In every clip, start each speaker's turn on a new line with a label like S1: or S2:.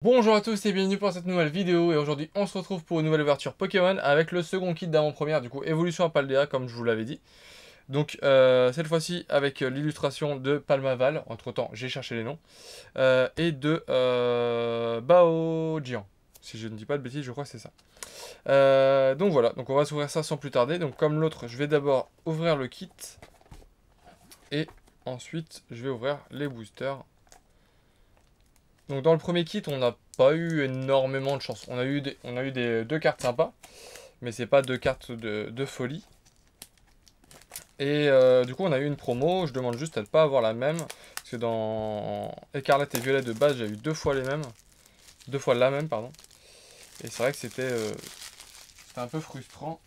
S1: Bonjour à tous et bienvenue pour cette nouvelle vidéo et aujourd'hui on se retrouve pour une nouvelle ouverture Pokémon avec le second kit d'avant-première, du coup Évolution à Paldea comme je vous l'avais dit. Donc cette fois-ci avec l'illustration de Palmaval, entre temps j'ai cherché les noms, et de Baojian, si je ne dis pas de bêtises je crois que c'est ça. Donc voilà, donc on va s'ouvrir ça sans plus tarder, donc comme l'autre je vais d'abord ouvrir le kit et ensuite je vais ouvrir les boosters. Donc dans le premier kit, on n'a pas eu énormément de chance. On a eu deux cartes sympas, mais c'est pas deux cartes de folie. Et du coup, on a eu une promo. Je demande juste à ne pas avoir la même. Parce que dans Écarlate et Violet de base, j'ai eu deux fois les mêmes. Deux fois la même, pardon. Et c'est vrai que c'était un peu frustrant.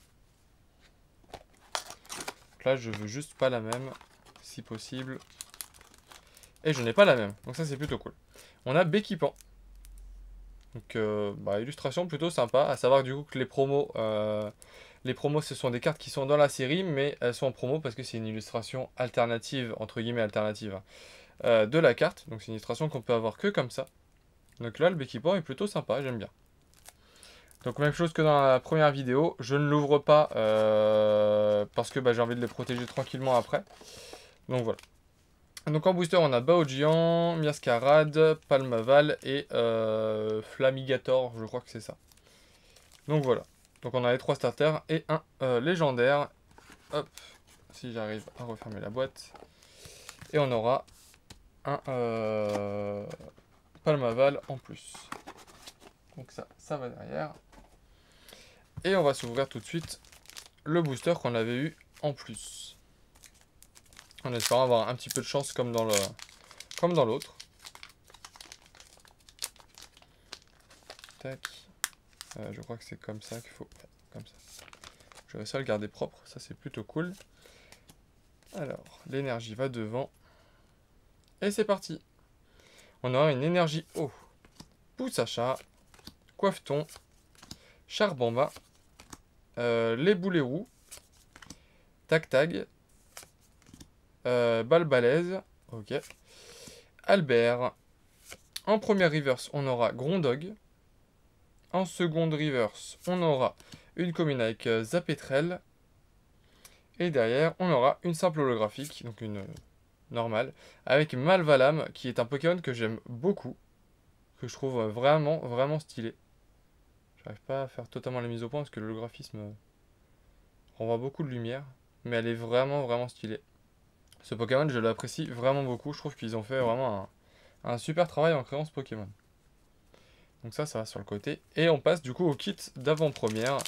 S1: Donc là, je veux juste pas la même, si possible. Et je n'ai pas la même. Donc ça, c'est plutôt cool. On a Béquipan. Donc, illustration plutôt sympa. À savoir du coup que les promos, ce sont des cartes qui sont dans la série, mais elles sont en promo parce que c'est une illustration alternative, entre guillemets alternative, de la carte. Donc, c'est une illustration qu'on peut avoir que comme ça. Donc là, le Béquipan est plutôt sympa, j'aime bien. Donc, même chose que dans la première vidéo, je ne l'ouvre pas parce que j'ai envie de les protéger tranquillement après. Donc voilà. Donc en booster, on a Baojian, Miascarade, Palmaval et Flamigator, je crois que c'est ça. Donc voilà. Donc on a les trois starters et un légendaire. Hop, si j'arrive à refermer la boîte. Et on aura un Palmaval en plus. Donc ça va derrière. Et on va s'ouvrir tout de suite le booster qu'on avait eu en plus. En espérant avoir un petit peu de chance comme dans l'autre. Tac. Je crois que c'est comme ça qu'il faut. Ouais, comme ça. Je vais essayer de le garder propre. Ça, c'est plutôt cool. Alors, l'énergie va devant. Et c'est parti. On aura une énergie eau. Poussacha. Coifton. Charbamba. Les boulets roux. Tac-tag. Balbalaise. Ok. Albert. En première reverse, on aura Grondog. En seconde reverse, on aura une commune avec Zapetrel. Et derrière, on aura une simple holographique, donc une normale, avec Malvalam, qui est un Pokémon que j'aime beaucoup, que je trouve vraiment, vraiment stylé. J'arrive pas à faire totalement la mise au point parce que l'holographisme renvoie beaucoup de lumière, mais elle est vraiment, vraiment stylée. Ce Pokémon, je l'apprécie vraiment beaucoup. Je trouve qu'ils ont fait vraiment un super travail en créant ce Pokémon. Donc ça va sur le côté. Et on passe du coup au kit d'avant-première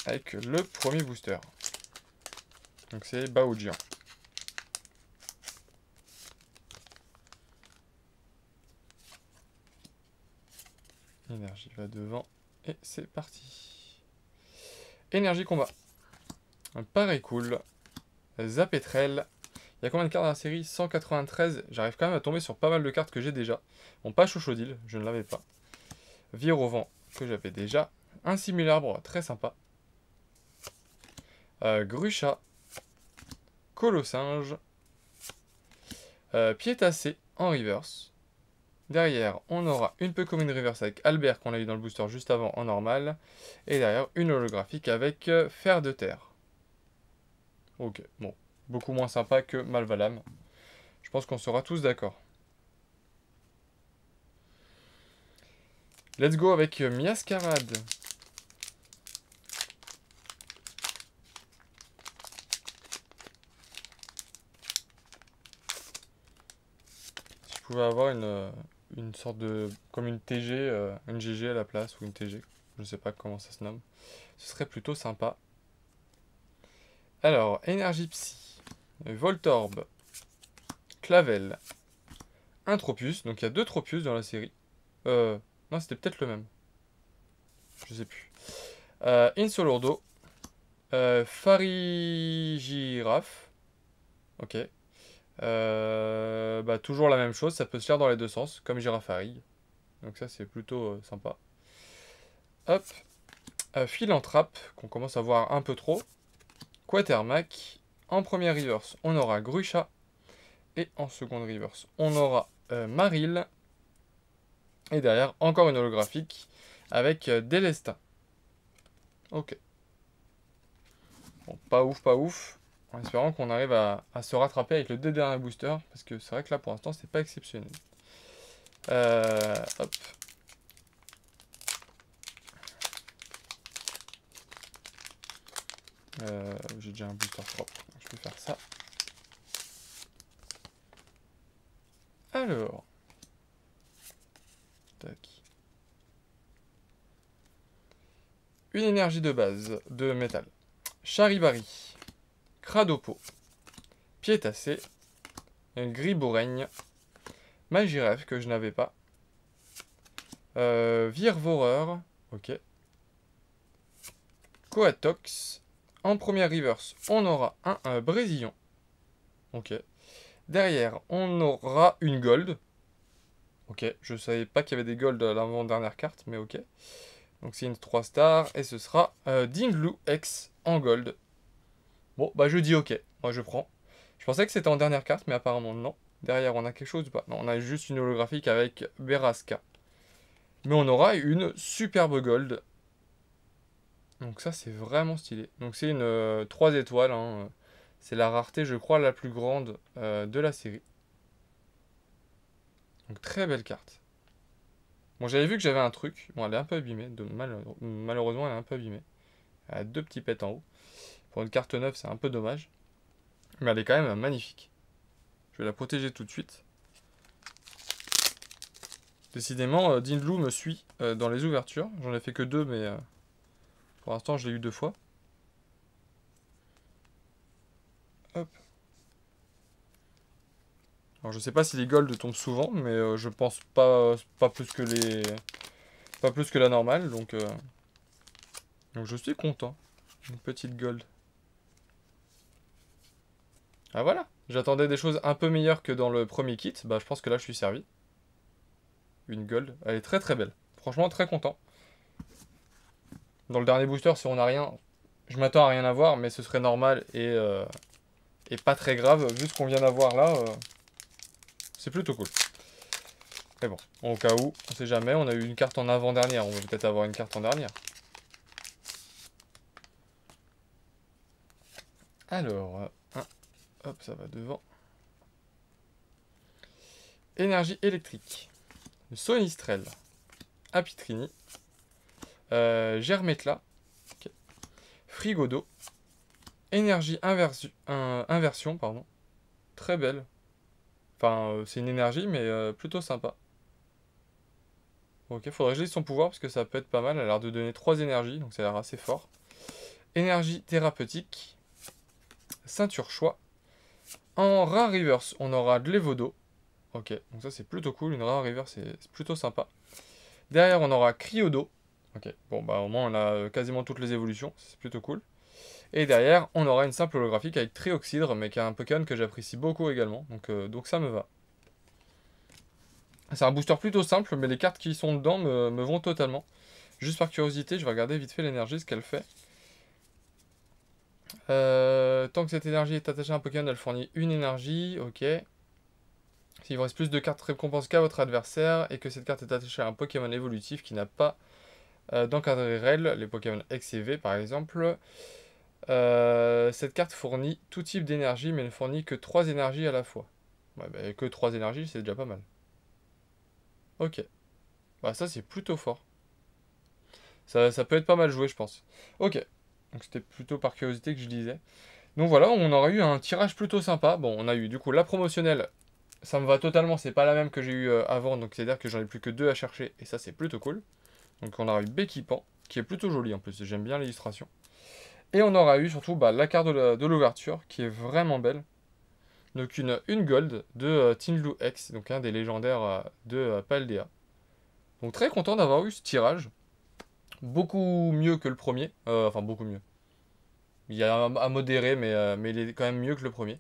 S1: avec le premier booster. Donc c'est Baojian. Énergie va devant. Et c'est parti. Énergie combat. Pareil cool. Zapetrel. Il y a combien de cartes dans la série? 193. J'arrive quand même à tomber sur pas mal de cartes que j'ai déjà. Bon, pas Chochodile, je ne l'avais pas. Vire au vent, que j'avais déjà. Un Simularbre, très sympa. Grucha. Colossinge. Piétassé en reverse. Derrière, on aura une peu commune reverse avec Albert qu'on a eu dans le booster juste avant en normal. Et derrière, une holographique avec Fer de Terre. Ok, bon. Beaucoup moins sympa que Malvalam. Je pense qu'on sera tous d'accord. Let's go avec Miascarade. Si je pouvais avoir une sorte de... comme une TG, une GG à la place, ou une TG. Je ne sais pas comment ça se nomme. Ce serait plutôt sympa. Alors, Énergie Psy. Voltorb. Clavel. Un Tropius. Donc il y a deux Tropius dans la série. Non, c'était peut-être le même. Je sais plus. Insolordo. Farigiraf. Ok. Toujours la même chose, ça peut se faire dans les deux sens, comme Girafarig. Donc ça, c'est plutôt sympa. Hop. Philanthrape, qu'on commence à voir un peu trop. Quatermac. En première reverse, on aura Grucha. Et en seconde reverse, on aura Maril. Et derrière, encore une holographique avec Délestin. Ok. Bon, pas ouf, pas ouf. En espérant qu'on arrive à se rattraper avec le deux derniers boosters. Parce que c'est vrai que là, pour l'instant, c'est pas exceptionnel. Hop. J'ai déjà un booster propre. Je peux faire ça. Alors. Tac. Une énergie de base de métal. Charivari. Cradopo. Piétassé. Gribouraigne. Magiref que je n'avais pas. Virvoreur. Ok. Coatox. En première reverse, on aura un Brésilien. Ok. Derrière, on aura une gold. Ok, je savais pas qu'il y avait des golds à l'avant-dernière carte, mais ok. Donc c'est une 3 stars, et ce sera Dinglu X en gold. Bon, bah je dis ok, moi je prends. Je pensais que c'était en dernière carte, mais apparemment non. Derrière, on a quelque chose ou pas? Non, on a juste une holographique avec Beraska. Mais on aura une superbe gold. Donc ça, c'est vraiment stylé. Donc c'est une 3 étoiles, hein. C'est la rareté, je crois, la plus grande de la série. Donc très belle carte. Bon, j'avais vu que j'avais un truc. Bon, elle est un peu abîmée. Malheureusement, elle est un peu abîmée. Elle a deux petits pets en haut. Pour une carte neuve, c'est un peu dommage. Mais elle est quand même magnifique. Je vais la protéger tout de suite. Décidément, Dindlou me suit dans les ouvertures. J'en ai fait que deux, mais pour l'instant, je l'ai eu 2 fois. Hop. Alors, je sais pas si les golds tombent souvent, mais je pense pas plus que pas plus que la normale, donc je suis content. Une petite gold. Ah voilà, j'attendais des choses un peu meilleures que dans le premier kit. Bah je pense que là je suis servi. Une gold, elle est très très belle. Franchement très content. Dans le dernier booster, si on n'a rien, je m'attends à rien avoir, mais ce serait normal et pas très grave. Vu ce qu'on vient d'avoir là, c'est plutôt cool. Mais bon, au cas où, on sait jamais, on a eu une carte en avant-dernière, on va peut-être avoir une carte en dernière. Alors, hop, ça va devant. Énergie électrique. Sonistrel. Apitrini. Germetla. Okay. Frigodo. Énergie inversion, pardon. Très belle. Enfin, c'est une énergie, mais plutôt sympa. Ok, faudrait que je lise son pouvoir, parce que ça peut être pas mal. Elle a l'air de donner 3 énergies, donc ça a l'air assez fort. Énergie thérapeutique. Ceinture choix. En rare reverse, on aura de l'Evodo. Ok, donc ça c'est plutôt cool. Une rare reverse, c'est plutôt sympa. Derrière, on aura Cryodo. Ok, bon bah au moins on a quasiment toutes les évolutions, c'est plutôt cool. Et derrière, on aura une simple holographique avec Trioxydre, mais qui est un Pokémon que j'apprécie beaucoup également, donc ça me va. C'est un booster plutôt simple, mais les cartes qui sont dedans me vont totalement. Juste par curiosité, je vais regarder vite fait l'énergie, ce qu'elle fait. Tant que cette énergie est attachée à un Pokémon, elle fournit une énergie, ok. S'il vous reste plus de cartes récompenses qu'à votre adversaire, et que cette carte est attachée à un Pokémon évolutif qui n'a pas d'encadré REL, les Pokémon X et V par exemple, cette carte fournit tout type d'énergie, mais ne fournit que 3 énergies à la fois. Ouais, bah, que 3 énergies, c'est déjà pas mal. Ok. Bah ça c'est plutôt fort. Ça peut être pas mal joué, je pense. Ok. Donc c'était plutôt par curiosité que je disais. Donc voilà, on aurait eu un tirage plutôt sympa. Bon, on a eu du coup la promotionnelle. Ça me va totalement, c'est pas la même que j'ai eu avant, donc c'est-à-dire que j'en ai plus que 2 à chercher, et ça c'est plutôt cool. Donc on aura eu Béquipant, qui est plutôt joli en plus, j'aime bien l'illustration. Et on aura eu surtout la carte de l'ouverture, qui est vraiment belle. Donc une gold de Tindlou X, donc un des légendaires de Paldea. Donc très content d'avoir eu ce tirage. Beaucoup mieux que le premier. Enfin beaucoup mieux. Il y a à modérer, mais il est quand même mieux que le premier.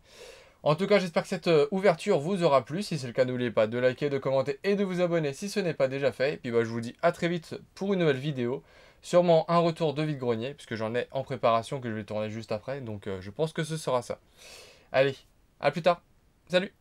S1: En tout cas, j'espère que cette ouverture vous aura plu. Si c'est le cas, n'oubliez pas de liker, de commenter et de vous abonner si ce n'est pas déjà fait. Et puis bah, je vous dis à très vite pour une nouvelle vidéo. Sûrement un retour de vide-grenier, puisque j'en ai en préparation que je vais tourner juste après. Donc je pense que ce sera ça. Allez, à plus tard. Salut!